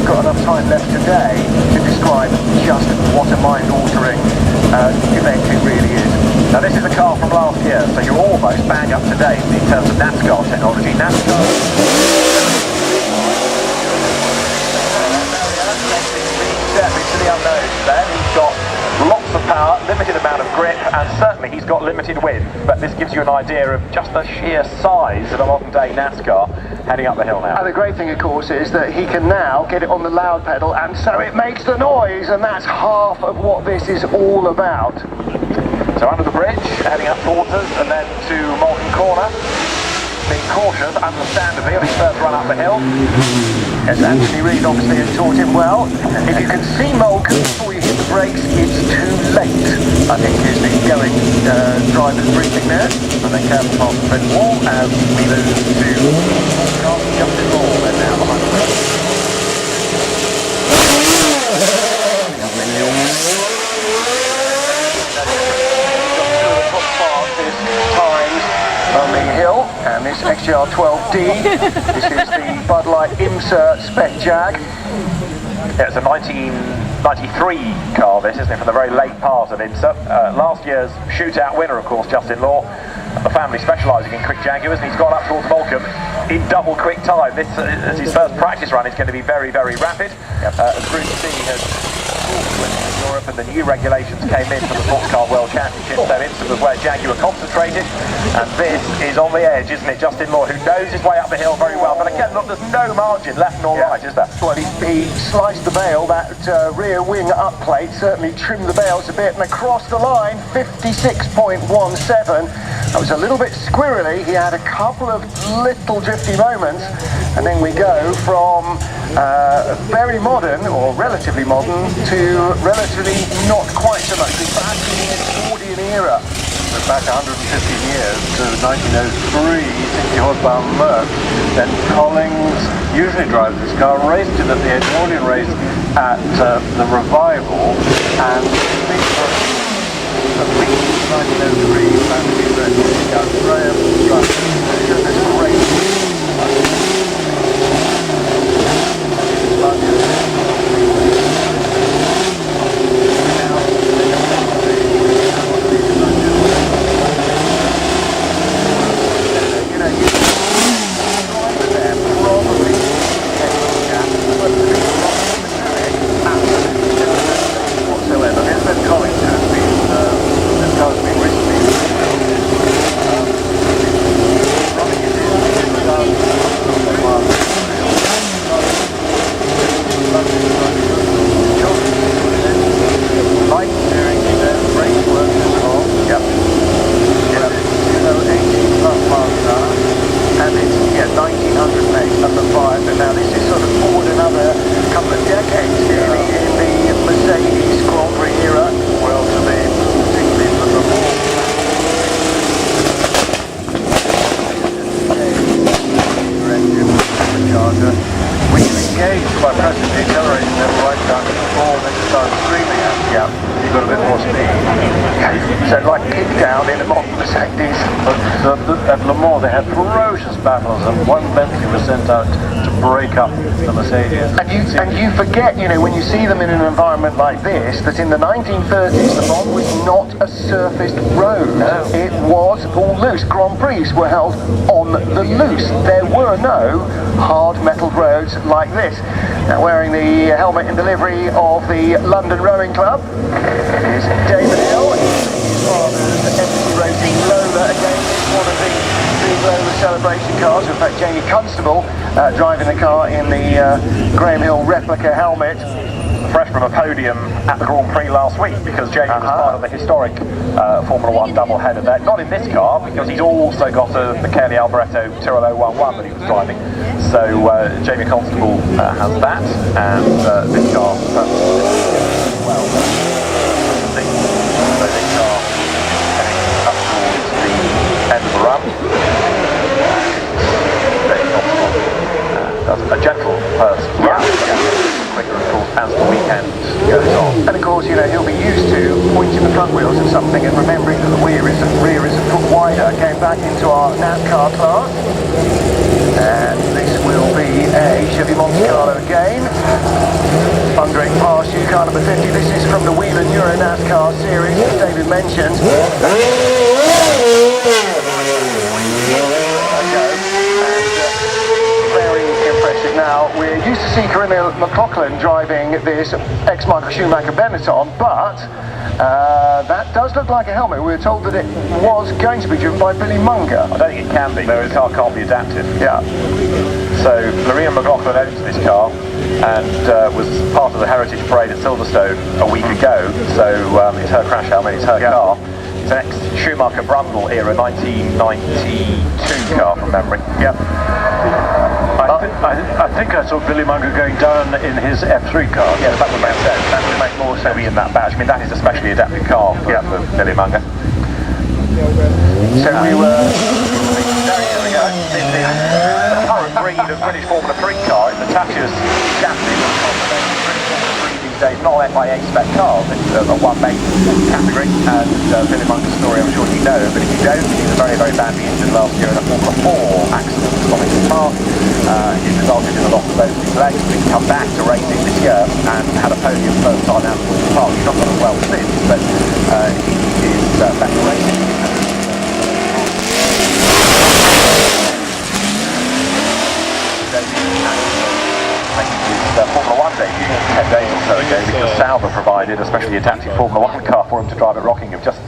got enough time left today to describe just what a mind-altering event it really is. Now this is a car from last year, so you're almost bang up to date in terms of NASCAR technology. Step into the unknown then. He's got lots of power, limited amount of grip, and certainly he's got limited width, but this gives you an idea of just the sheer size of a modern day NASCAR heading up the hill now. And the great thing, of course, is that he can now get it on the loud pedal, and so it makes the noise, and that's half of what this is all about. So under the bridge, heading up towards us, and then to Malton Corner. Being cautious, understandably, on his first run up the hill. Yes, Anthony Reid obviously has taught him well. If you can see Malcolm before you hit the brakes, it's too late, I think is the going driver's briefing there. And then careful past the red wall as we move to Justin Law, and now behind the wheel. On the hill, and this XJR12D, this is the Bud Light IMSA Spec Jag. Yeah, it's a 1993 car, this, isn't it, from the very late part of IMSA. Last year's shootout winner, of course, Justin Law. The family specialising in quick Jaguars, and he's gone up towards Moulcombe in double quick time. This is his first practice run. It's going to be very, very rapid. As Group C has in Europe and the new regulations came in for the Sports Car World Championship, so IMSA was where Jaguar concentrated, and this is on the edge, isn't it? Justin Law, who knows his way up the hill very well, but again, look, there's no margin left nor right, is there? Well, he sliced the bail, that rear wing up plate, certainly trimmed the bails a bit, and across the line, 56.17. That was a little bit squirrely. He had a couple of little drifty moments, and then we go from very modern, or relatively modern, to relatively not quite so much. We're back in the Edwardian era. We're back 115 years to 1903, 60 horsepower Merc. Then Collins usually drives this car, raced it at the Edwardian race at the Revival, and the 1903 fantasy race. Graham Strutt. This great by pressing the accelerator lever right down to the floor, then you start screaming at it. Yeah, you've got a bit more speed. So like kick down in a modern Mercedes. But at Le Mans they had ferocious battles, and one Bentley was sent out to break up the Mercedes. And you forget, you know, when you see them in an environment like this, that in the 1930s Le Mans was not a surfaced road. No. It was all loose. Grand Prix were held on the loose. There were no hard metal roads like this. Now, wearing the helmet in delivery of the London Rowing Club is David Hill. His father's embassy racing Lola, again, one of the big Lola celebration cars. In fact, Jamie Constable driving the car in the Graham Hill replica helmet. Fresh from a podium at the Grand Prix last week, because Jamie was part of the historic Formula 1 doubleheader there. Not in this car, because he's also got a Michele Alboreto Tyrrell 011 that he was driving. So Jamie Constable has that, and this car well. So this car heading up towards the end of the run. Jamie Constable does a gentle first run. Quicker, of course, as the weekend goes on. And of course, you know, he'll be used to pointing the front wheels at something and remembering that the rear is a foot wider. Going back into our NASCAR class. And this will be a Chevy Monte Carlo again. 150. This is from the Wheeler Euro NASCAR series, as David mentioned. Very impressive. Now, we're used to see Corinna McLaughlin driving this ex-Michael Schumacher Benetton, but that does look like a helmet. We were told that it was going to be driven by Billy Munger. I don't think it can be. The car can't be adapted. Yeah. So Corinna McLaughlin owns this car and was part of the Heritage Parade at Silverstone a week ago. So it's her crash helmet, it's her car. It's an ex-Schumacher Brundle era 1992 car from memory. Yeah. I think I saw Billy Munger going down in his F3 car. Yeah, that would make sense. That would make more sense in that badge. I mean, that is a specially adapted car for Billy Munger. So we were... There we go. This is the current breed of British Formula 3 car. It attaches chassis these days, not an FIA spec car. It's a one-make category, and Billy Munger's story I'm sure you know, but if you don't, he was very, very badly injured last year in a Formula 4 accident stopping his car. It resulted in a loss of both his legs, but he's come back to racing this year and had a podium first time out of the park. He's not done as well since, but he is back to racing. Formula 1 debut 10 days or so ago because Sauber provided a specially adapted Formula 1 car for him to drive at Rockingham. Just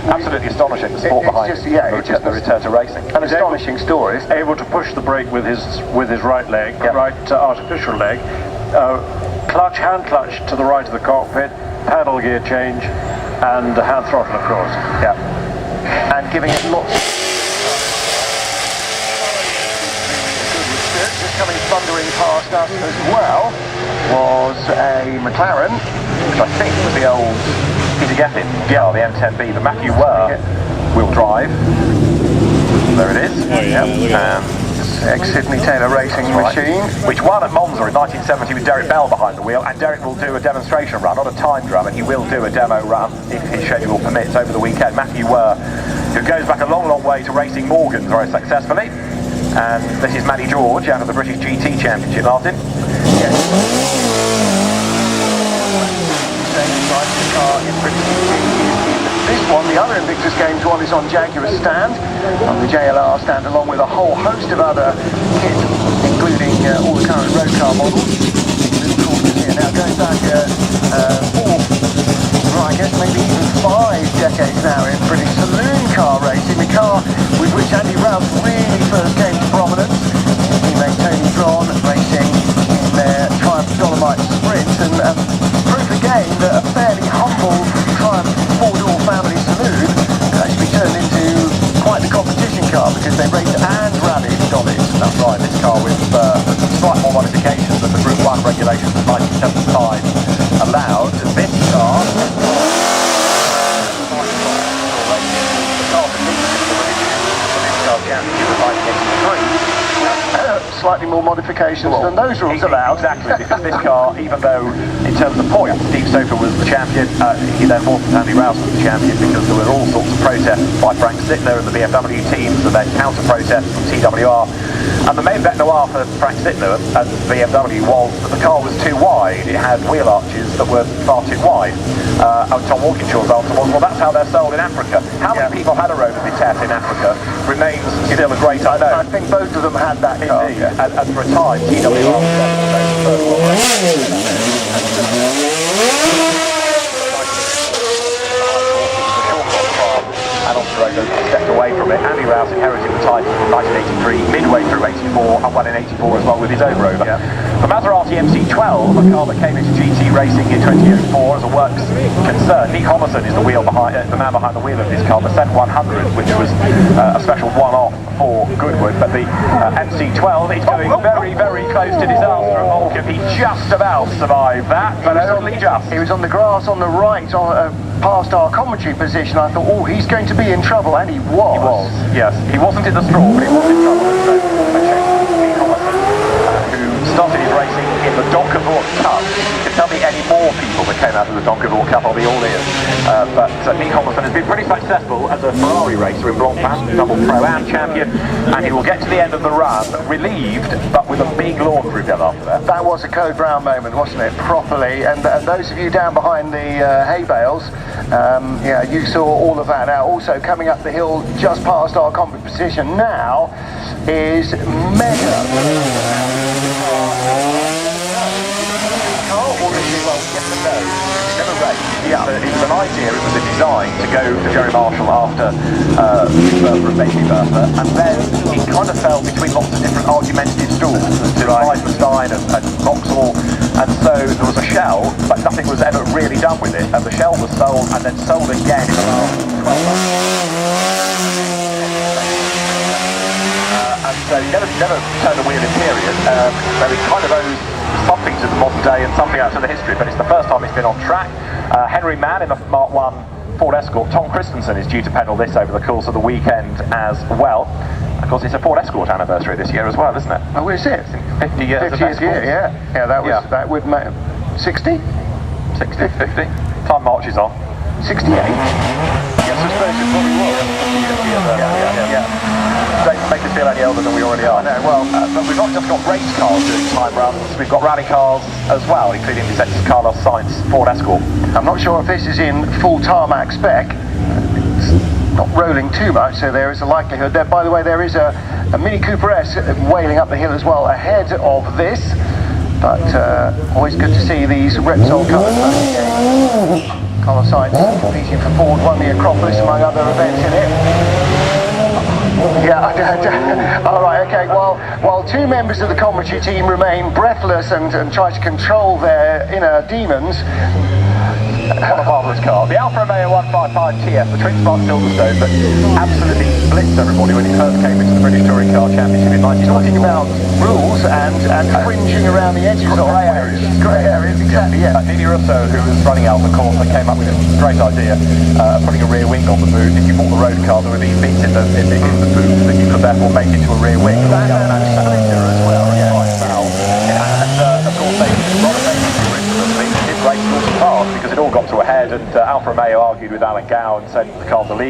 absolutely astonishing, the sport behind the return to racing. An astonishing story. Able to push the brake with his right leg, right artificial leg, hand clutch to the right of the cockpit, paddle gear change, and hand throttle of course. Yeah. And giving it lots of... Just coming thundering past us as well was a McLaren, which I think was the old Peter Geffen, the M10B, but Matthew Were wheel drive. There it is. Oh yeah, ex-Sydney Taylor racing machine. Which won at Monza in 1970 with Derek Bell behind the wheel, and Derek will do a demonstration run, not a timed run, and he will do a demo run if his schedule permits over the weekend. Matthew Were, who goes back a long, long way to racing Morgan very successfully. And this is Matty George out of the British GT Championship, Martin. Yes. This one, the other Invictus Games one, is on Jaguar's stand, on the JLR stand, along with a whole host of other kit, including all the current road car models. Now going back I guess maybe even 5 decades now in British saloon car racing, the car with which Andy Rouse really first came to prominence. He made Tony Braun racing in their Triumph Dolomite Sprint, and proved again that a fairly humble Triumph four-door family saloon could actually turn into quite the competition car, because they raced and rallied dollies. That's right, this car with slight more modifications than the Group 1 regulations of 1975 allowed. This car... Slightly more modifications than those rules allowed. Exactly, because this car, even though in terms of points, Steve Soper was the champion, he then forced Andy Rouse was the champion, because there were all sorts of protests by Frank Sittler and the BMW teams, and then counter-protests from TWR. And the main bête noire for Frank Sittler and BMW was that the car was too wide. It had wheel arches that were far too wide. And Tom Walkinshaw's answer was, well, that's how they're sold in Africa. How many people had a Rover Vitesse in Africa remains still a great unknown. I think both of them had that car. Indeed. And for a time, TWR and Oscar stepped away from it. Andy Rouse inherited the title in 1983, midway through 84, and won in 84 as well with his own Rover. The Maserati MC12, a car that came into GT racing in 2004 as a works concern. Nick Homerson is the man behind the wheel of this car, the 7100, which was a special one-off for Goodwood. But the MC12 is going very, very close to disaster at Volcom. He just about survived that, but only just. He was on the grass on the right, past our commentary position. I thought, oh, he's going to be in trouble, and he was. He was, yes. He wasn't in the straw, but he was in trouble. Who started his racing in the Donkervoort Cup. You can tell me any more people that came out of the Donkervoort Cup, I'll be all ears. But Nick Homerson has been pretty successful as a Ferrari racer in Blancpain, double Pro-Am champion. champion, and he will get to the end of the run relieved, but with a big laundry bill after that. That was a Code Brown moment, wasn't it? Properly. And those of you down behind the hay bales, yeah, you saw all of that. Now, also coming up the hill just past our competition now is Mega. Yeah, it was an idea, it was a design to go for Jerry Marshall after Bertha and Baby Bertha, and then it kind of fell between lots of different argumentative stools to Reifenstein and Vauxhall, and so there was a shell, but nothing was ever really done with it, and the shell was sold and then sold again in the last 12 months. And so he never turned a wheel in period, so he kind of owes something to the modern day and something out to the history, but it's the first time he's been on track. Henry Mann in a Mark 1 Ford Escort. Tom Christensen is due to pedal this over the course of the weekend as well. Of course, it's a Ford Escort anniversary this year as well, isn't it? Oh, is it? 50 years 50th year, yeah. Yeah, that would make 60? 60, 50. Time marches on. 68? Yes, I suppose it probably was. Yeah. Don't make us feel any older than we already are. No, well, but we've not just got race cars doing time runs, we've got rally cars as well, including the Carlos Sainz Ford Escort. I'm not sure if this is in full tarmac spec. It's not rolling too much, so there is a likelihood that, by the way, there is a Mini Cooper S wailing up the hill as well ahead of this. But always good to see these Repsol colours. Carlos Sainz competing for Ford, won the Acropolis among other events in it. Yeah, all right, okay. While two members of the commentary team remain breathless and try to control their inner demons. What a marvellous car. The Alfa Romeo 155 TF, the twin spark Silverstone, but absolutely blitzed everybody when he first came into the British Touring Car Championship in 1994. Talking about rules and fringing around the edges of grey areas. Grey areas, exactly, yeah. Nini Russo, who was running Alfa Corsa, came up with a great idea of putting a rear wing on the boot. If you bought the road car, there were these bits in the boot that you could therefore make into a rear wing. That cylinder as well, yeah. And of course, they did race cars because it all got to a head, and Alfa Romeo argued with Alan Gow and sent the car to league.